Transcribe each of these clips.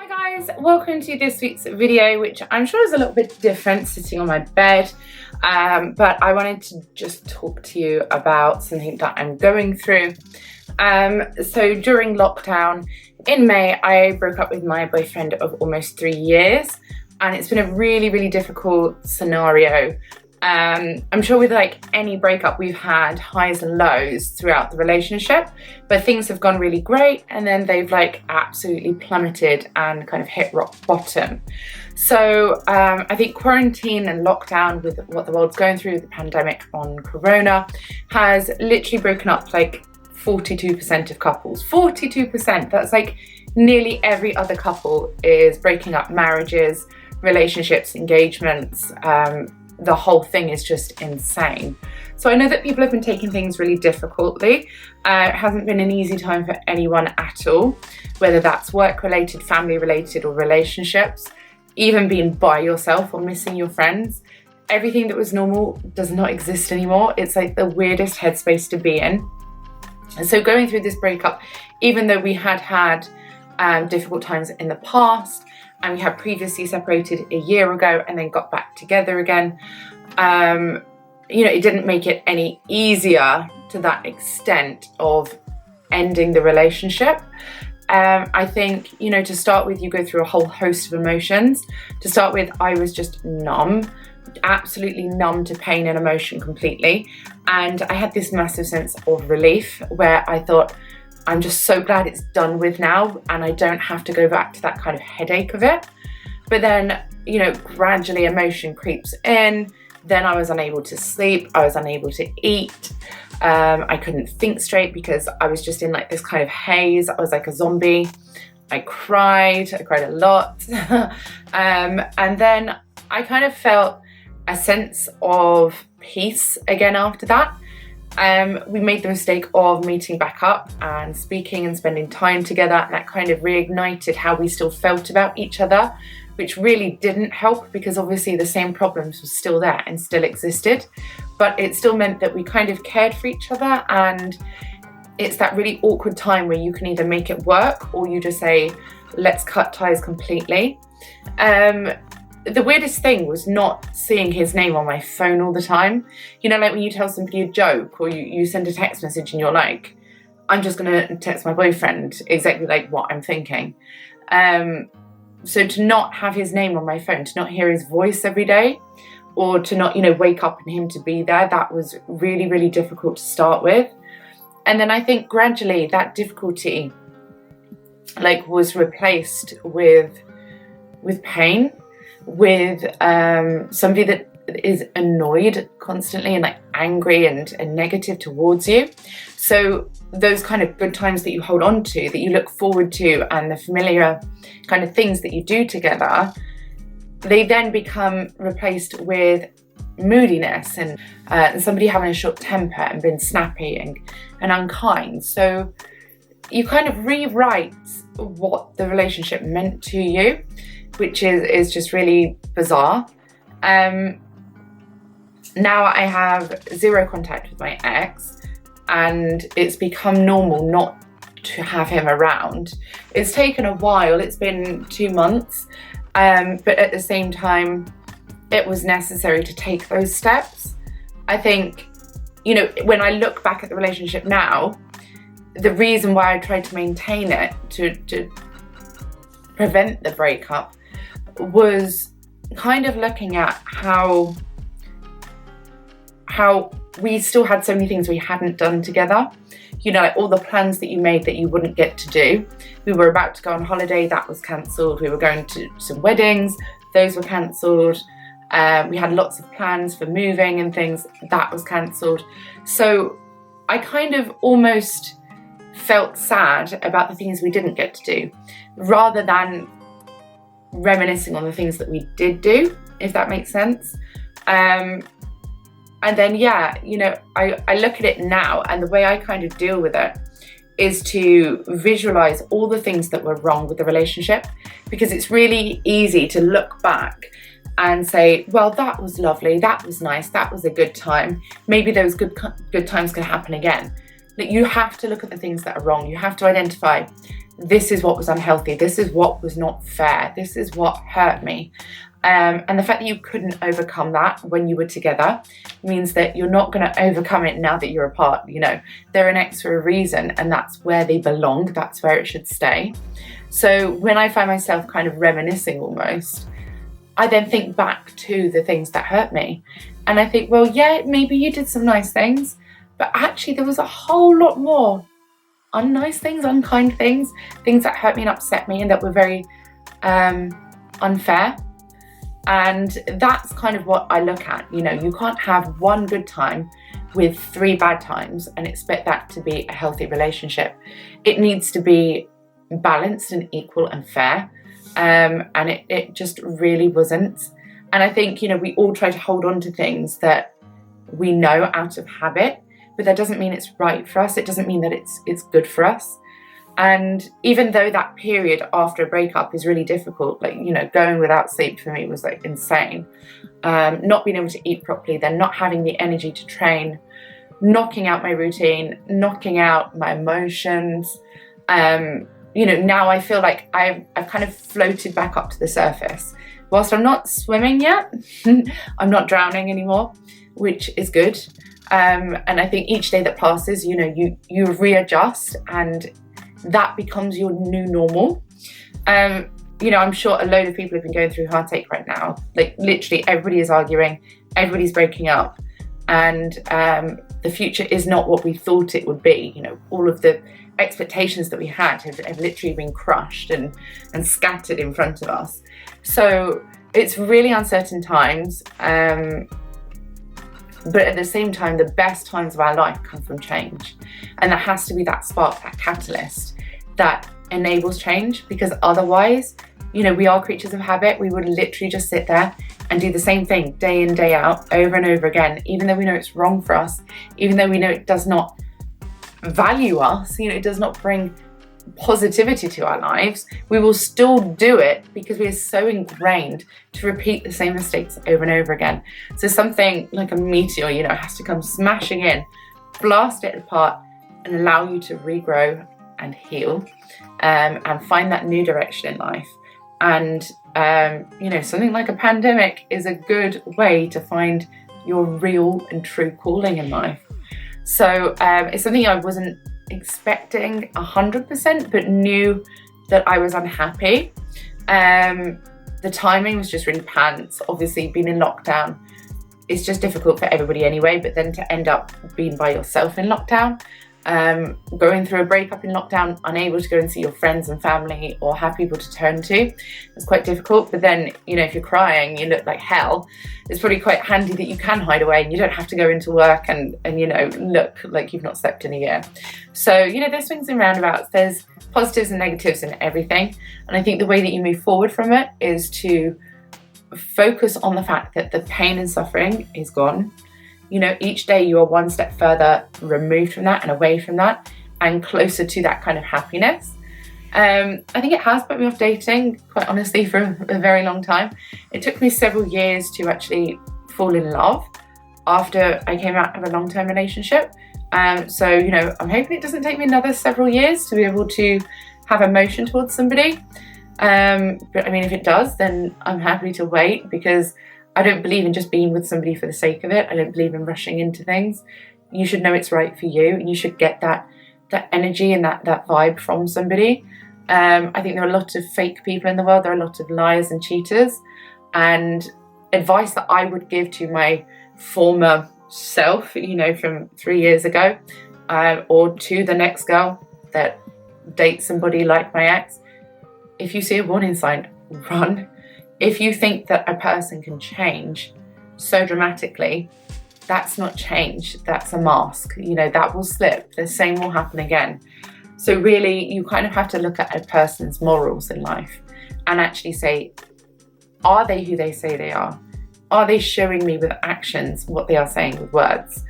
Hi guys, welcome to this week's video, which I'm sure is a little bit different sitting on my bed, but I wanted to just talk to you about something that I'm going through. So during lockdown in May, I broke up with my boyfriend of almost 3 years, and it's been a really difficult scenario. I'm sure with like any breakup, we've had highs and lows throughout the relationship, but things have gone really great and then they've like absolutely plummeted and kind of hit rock bottom. So I think quarantine and lockdown with what the world's going through, the pandemic on corona, has literally broken up like 42% of couples. 42%, that's like nearly every other couple is breaking up marriages, relationships, engagements. The whole thing is just insane. So I know that people have been taking things really difficultly. It hasn't been an easy time for anyone at all, whether that's work related, family related, or relationships, even being by yourself or missing your friends. Everything that was normal does not exist anymore. It's like the weirdest headspace to be in. And so going through this breakup, even though we had difficult times in the past, and we had previously separated a year ago and then got back together again, it didn't make it any easier to that extent of ending the relationship. I think, to start with, you go through a whole host of emotions. To start with, I was just numb, absolutely numb to pain and emotion completely. And I had this massive sense of relief where I thought, I'm just so glad it's done with now and I don't have to go back to that kind of headache of it. But then, gradually emotion creeps in. Then I was unable to sleep. I was unable to eat. I couldn't think straight because I was just in like this kind of haze. I was like a zombie. I cried a lot. And then I kind of felt a sense of peace again after that. We made the mistake of meeting back up and speaking and spending time together, and that kind of reignited how we still felt about each other, which really didn't help because obviously the same problems were still there and still existed, but it still meant that we kind of cared for each other. And it's that really awkward time where you can either make it work or you just say, let's cut ties completely. The weirdest thing was not seeing his name on my phone all the time. Like when you tell somebody a joke or you send a text message and you're like, I'm just gonna text my boyfriend exactly like what I'm thinking. So to not have his name on my phone, to not hear his voice every day, or to not, wake up and him to be there, that was really difficult to start with. And then I think gradually that difficulty was replaced with pain, with somebody that is annoyed constantly and like angry and negative towards you. So those kind of good times that you hold on to, that you look forward to, and the familiar kind of things that you do together, they then become replaced with moodiness and somebody having a short temper and being snappy and unkind. So you kind of rewrite what the relationship meant to you, which is just really bizarre. Now I have zero contact with my ex, and it's become normal not to have him around. It's taken a while, it's been 2 months, but at the same time, it was necessary to take those steps. I think, when I look back at the relationship now, the reason why I tried to maintain it, to prevent the breakup, was kind of looking at how we still had so many things we hadn't done together. Like all the plans that you made that you wouldn't get to do. We were about to go on holiday, that was cancelled. We were going to some weddings, those were cancelled. We had lots of plans for moving and things, that was cancelled. So I kind of almost felt sad about the things we didn't get to do, rather than reminiscing on the things that we did do, if that makes sense. And then, I look at it now, and the way I kind of deal with it is to visualize all the things that were wrong with the relationship, because it's really easy to look back and say, well, that was lovely, that was nice, that was a good time, maybe those good times can happen again. That you have to look at the things that are wrong. You have to identify this is what was unhealthy, this is what was not fair, this is what hurt me. And the fact that you couldn't overcome that when you were together means that you're not going to overcome it now that you're apart. You know, they're an ex for a reason, and that's where they belong, that's where it should stay. So when I find myself kind of reminiscing almost, I then think back to the things that hurt me. And I think, well, yeah, maybe you did some nice things, but actually there was a whole lot more unnice things, unkind things, things that hurt me and upset me and that were very unfair. And that's kind of what I look at. You know, you can't have one good time with 3 bad times and expect that to be a healthy relationship. It needs to be balanced and equal and fair. And it just really wasn't. And I think, you know, we all try to hold on to things that we know out of habit, but that doesn't mean it's right for us. It doesn't mean that it's good for us. And even though that period after a breakup is really difficult, like, you know, going without sleep for me was like insane. Not being able to eat properly, then not having the energy to train, knocking out my routine, knocking out my emotions. You know, now I feel like I've kind of floated back up to the surface. Whilst I'm not swimming yet, I'm not drowning anymore, which is good. And I think each day that passes, you know, you readjust and that becomes your new normal. You know, I'm sure a load of people have been going through heartache right now. Like literally everybody is arguing, everybody's breaking up, and the future is not what we thought it would be. You know, all of the expectations that we had have literally been crushed and scattered in front of us. So it's really uncertain times. But at the same time, the best times of our life come from change. And there has to be that spark, that catalyst that enables change, because otherwise, you know, we are creatures of habit. We would literally just sit there and do the same thing day in, day out, over and over again, even though we know it's wrong for us, even though we know it does not value us, you know, it does not bring positivity to our lives, we will still do it because we are so ingrained to repeat the same mistakes over and over again. So something like a meteor, you know, has to come smashing in, blast it apart, and allow you to regrow and heal, and find that new direction in life. And you know, something like a pandemic is a good way to find your real and true calling in life. So it's something I wasn't expecting 100%, but knew that I was unhappy. The timing was just really pants. Obviously, being in lockdown is just difficult for everybody anyway, but then to end up being by yourself in lockdown, going through a breakup in lockdown, unable to go and see your friends and family or have people to turn to, it's quite difficult. But then, you know, if you're crying, you look like hell, it's probably quite handy that you can hide away and you don't have to go into work and you know, look like you've not slept in a year. So, you know, there's swings and roundabouts, there's positives and negatives in everything. And I think the way that you move forward from it is to focus on the fact that the pain and suffering is gone. You know, each day you are one step further removed from that and away from that and closer to that kind of happiness. I think it has put me off dating, quite honestly, for a very long time. It took me several years to actually fall in love after I came out of a long-term relationship. So, you know, I'm hoping it doesn't take me another several years to be able to have emotion towards somebody. But I mean, if it does, then I'm happy to wait, because I don't believe in just being with somebody for the sake of it. I don't believe in rushing into things. You should know it's right for you, and you should get that energy and that vibe from somebody. I think there are a lot of fake people in the world. There are a lot of liars and cheaters. And advice that I would give to my former self, you know, from 3 years ago, or to the next girl that dates somebody like my ex, if you see a warning sign, run. If you think that a person can change so dramatically, that's not change, that's a mask. You know, that will slip, the same will happen again. So really, you kind of have to look at a person's morals in life and actually say, are they who they say they are? Are they showing me with actions what they are saying with words?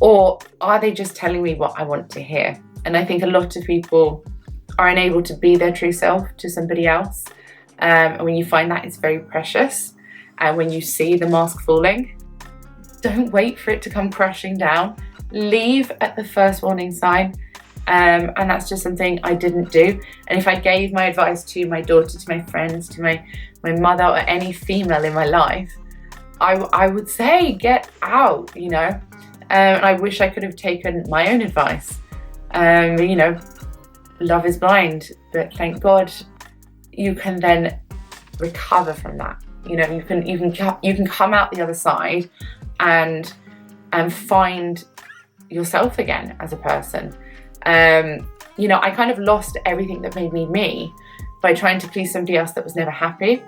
Or are they just telling me what I want to hear? And I think a lot of people are unable to be their true self to somebody else. And when you find that, it's very precious. And when you see the mask falling, don't wait for it to come crashing down. Leave at the first warning sign And that's just something I didn't do. And if I gave my advice to my daughter, to my friends, to my mother, or any female in my life, I would say get out, you know. And I wish I could have taken my own advice. You know, love is blind, but thank God you can then recover from that. You know, you can come out the other side and find yourself again as a person. You know, I kind of lost everything that made me me by trying to please somebody else that was never happy.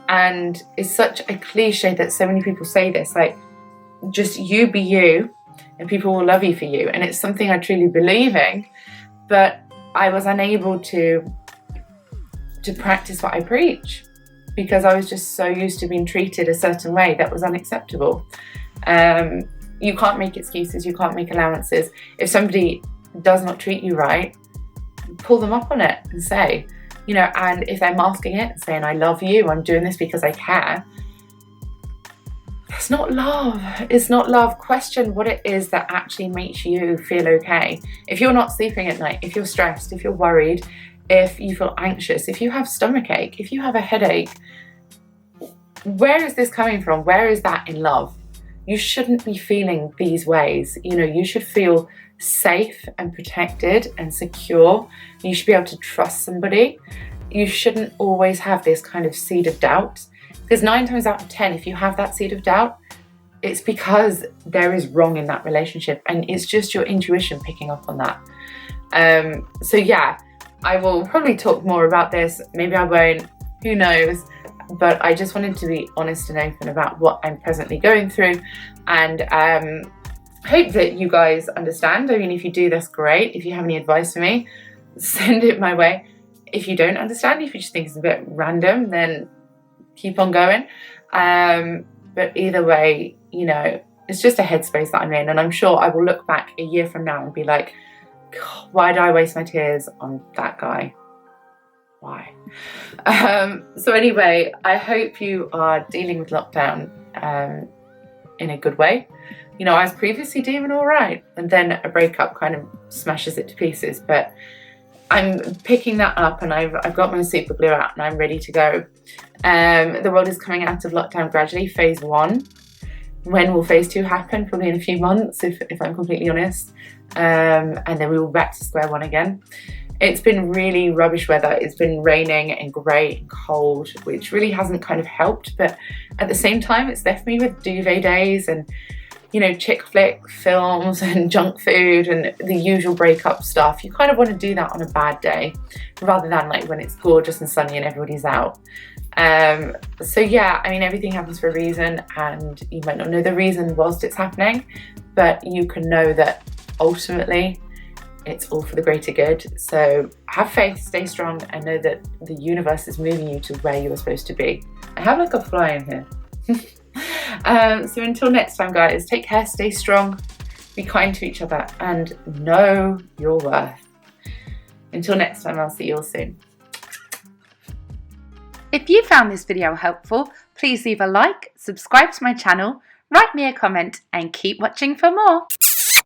And it's such a cliche that so many people say this, like, just you be you and people will love you for you. And it's something I truly believe in, but I was unable to practice what I preach because I was just so used to being treated a certain way that was unacceptable. You can't make excuses, you can't make allowances. If somebody does not treat you right, pull them up on it and say, you know, and if they're masking it and saying, I love you, I'm doing this because I care, that's not love. It's not love. Question what it is that actually makes you feel okay. If you're not sleeping at night, if you're stressed, if you're worried, if you feel anxious, if you have stomachache, if you have a headache, where is this coming from? Where is that in love? You shouldn't be feeling these ways. You know, you should feel safe and protected and secure. You should be able to trust somebody. You shouldn't always have this kind of seed of doubt, because 9 times out of 10, if you have that seed of doubt, it's because there is wrong in that relationship, and it's just your intuition picking up on that. So yeah, I will probably talk more about this. Maybe I won't, who knows, but I just wanted to be honest and open about what I'm presently going through, and hope that you guys understand. I mean, if you do, that's great. If you have any advice for me, send it my way. If you don't understand, if you just think it's a bit random, then keep on going. But either way, you know, it's just a headspace that I'm in, and I'm sure I will look back a year from now and be like, God, why did I waste my tears on that guy? Why? So anyway, I hope you are dealing with lockdown in a good way. You know, I was previously doing all right, and then a breakup kind of smashes it to pieces, but I'm picking that up, and I've got my super glue out and I'm ready to go. The world is coming out of lockdown gradually, phase 1. When will phase 2 happen? Probably in a few months, if I'm completely honest. And then we will back to square one again. It's been really rubbish weather. It's been raining and grey and cold, which really hasn't kind of helped. But at the same time, it's left me with duvet days and, you know, chick flick films and junk food and the usual breakup stuff. You kind of want to do that on a bad day rather than like when it's gorgeous and sunny and everybody's out. So yeah, I mean, everything happens for a reason, and you might not know the reason whilst it's happening, but you can know that ultimately it's all for the greater good. So have faith, stay strong, and know that the universe is moving you to where you are supposed to be. I have like a fly in here. So until next time, guys, take care, stay strong, be kind to each other, and know your worth. Until next time, I'll see you all soon. If you found this video helpful, please leave a like, subscribe to my channel, write me a comment, and keep watching for more.